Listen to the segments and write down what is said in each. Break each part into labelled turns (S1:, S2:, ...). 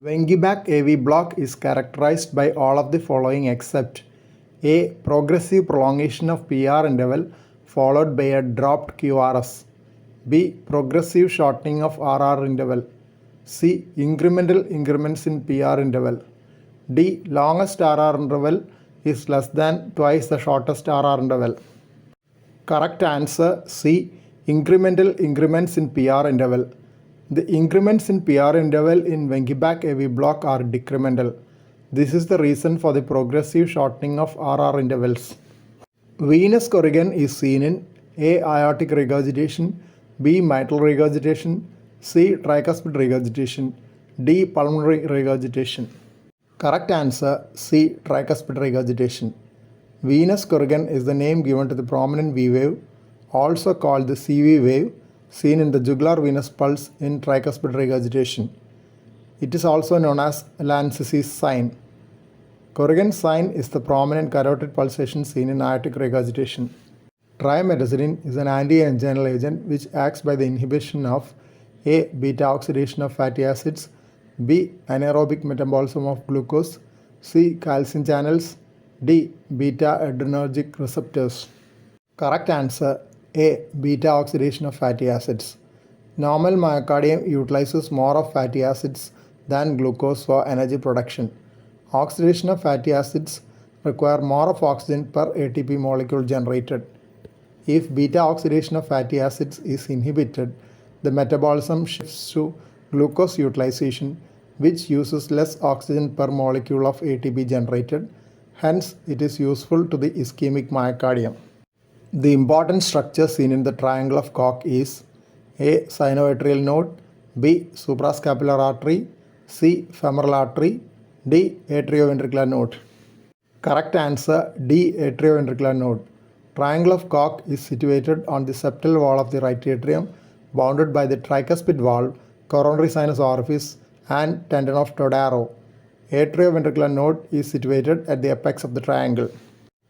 S1: Wenckebach AV block is characterized by all of the following except A. Progressive prolongation of PR interval followed by a dropped QRS. B. Progressive shortening of RR interval. C. Incremental increments in PR interval. D. Longest RR interval is less than twice the shortest RR interval. Correct answer C. Incremental increments in PR interval. The increments in PR interval in Wenckebach AV block are decremental. This is the reason for the progressive shortening of RR intervals. Venous Corrigan is seen in A. Aortic regurgitation, B. Mitral regurgitation, C. Tricuspid regurgitation, D. Pulmonary regurgitation. Correct answer C. Tricuspid regurgitation. Venous Corrigan is the name given to the prominent V wave, also called the CV wave, seen in the jugular venous pulse in tricuspid regurgitation. It is also known as Lanzisi's sign. Corrigan sign is the prominent carotid pulsation seen in aortic regurgitation. Trimetazidine is an anti-anginal agent which acts by the inhibition of A. Beta oxidation of fatty acids, B. Anaerobic metabolism of glucose, C. Calcium channels, D. Beta adrenergic receptors. Correct answer A. Beta oxidation of fatty acids. Normal myocardium utilizes more of fatty acids than glucose for energy production. Oxidation of fatty acids require more of oxygen per ATP molecule generated. If beta oxidation of fatty acids is inhibited, the metabolism shifts to glucose utilization, which uses less oxygen per molecule of ATP generated. Hence, it is useful to the ischemic myocardium. The important structure seen in the triangle of Koch is A. Sinoatrial node, B. Suprascapular artery, C. Femoral artery, D. Atrioventricular node. Correct answer D. Atrioventricular node. Triangle of Koch is situated on the septal wall of the right atrium, bounded by the tricuspid valve, coronary sinus orifice, and tendon of Todaro. Atrioventricular node is situated at the apex of the triangle.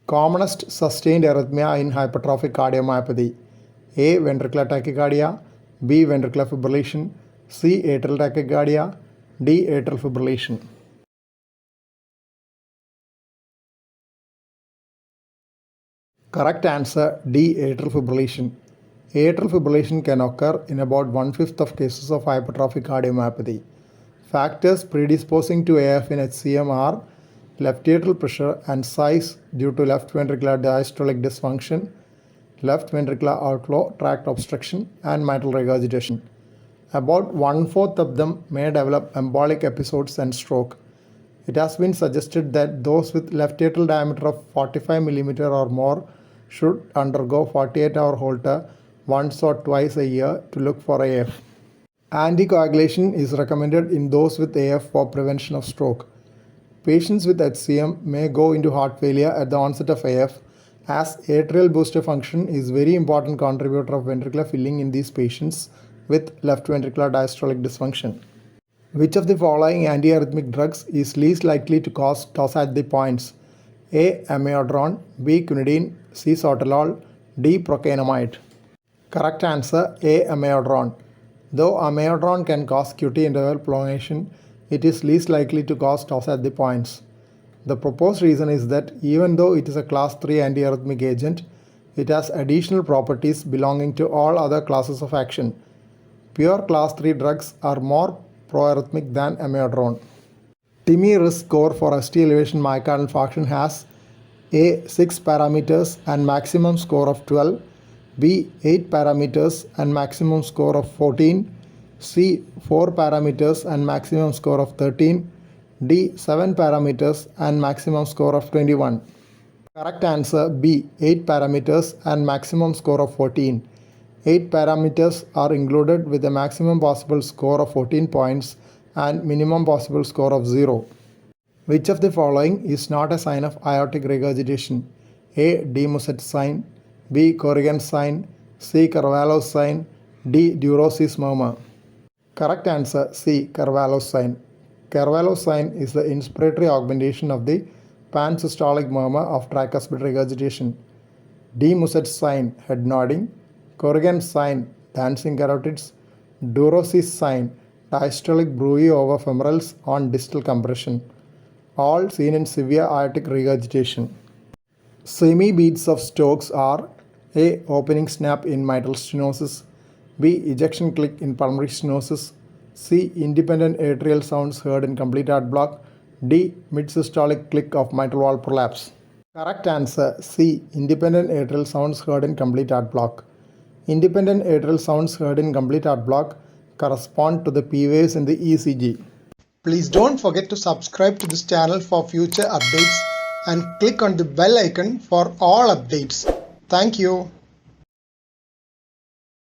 S1: Commonest sustained arrhythmia in hypertrophic cardiomyopathy: A. Ventricular tachycardia, B. Ventricular fibrillation, C. Atrial tachycardia, D. Atrial fibrillation. Correct answer D. Atrial fibrillation. Atrial fibrillation can occur in about 1/5 of cases of hypertrophic cardiomyopathy. Factors predisposing to AF in HCM are left atrial pressure and size due to left ventricular diastolic dysfunction, left ventricular outflow tract obstruction, and mitral regurgitation. About 1/4 of them may develop embolic episodes and stroke. It has been suggested that those with left atrial diameter of 45 mm or more should undergo 48-hour Holter once or twice a year to look for AF. Anticoagulation is recommended in those with AF for prevention of stroke. Patients with HCM may go into heart failure at the onset of AF, as atrial booster function is very important contributor of ventricular filling in these patients with left ventricular diastolic dysfunction. Which of the following antiarrhythmic drugs is least likely to cause torsades at the points? A. Amiodarone, B. Quinidine, C. Sotalol, D. Procainamide. Correct answer A. Amiodarone. Though amiodarone can cause QT interval prolongation, it is least likely to cause torsades at the points. The proposed reason is that even though it is a class 3 antiarrhythmic agent, it has additional properties belonging to all other classes of action. Pure class 3 drugs are more proarrhythmic than amiodarone. TIMI risk score for ST elevation myocardial infarction has A. 6 parameters and maximum score of 12, B. 8 parameters and maximum score of 14, C. 4 parameters and maximum score of 13, D. 7 parameters and maximum score of 21. Correct answer B. 8 parameters and maximum score of 14. 8 parameters are included with a maximum possible score of 14 points and minimum possible score of 0. Which of the following is not a sign of aortic regurgitation? A. De Musset sign, B. Corrigan sign, C. Carvalho's sign, D. Durosis murmur. Correct answer C. Carvalho's sign. Carvalho's sign is the inspiratory augmentation of the pansystolic murmur of tricuspid regurgitation. De Musset's sign, head nodding, Corrigan sign, dancing carotids, Durosis sign, diastolic bruit over femorals on distal compression, all seen in severe aortic regurgitation. STEMI beats of Stokes are A. Opening snap in mitral stenosis, B. Ejection click in pulmonary stenosis, C. Independent atrial sounds heard in complete heart block, D. Mid-systolic click of mitral valve prolapse. Correct answer C. Independent atrial sounds heard in complete heart block. Independent atrial sounds heard in complete heart block correspond to the P waves in the ECG. Please don't forget to subscribe to this channel for future updates and click on the bell icon for all updates. Thank you.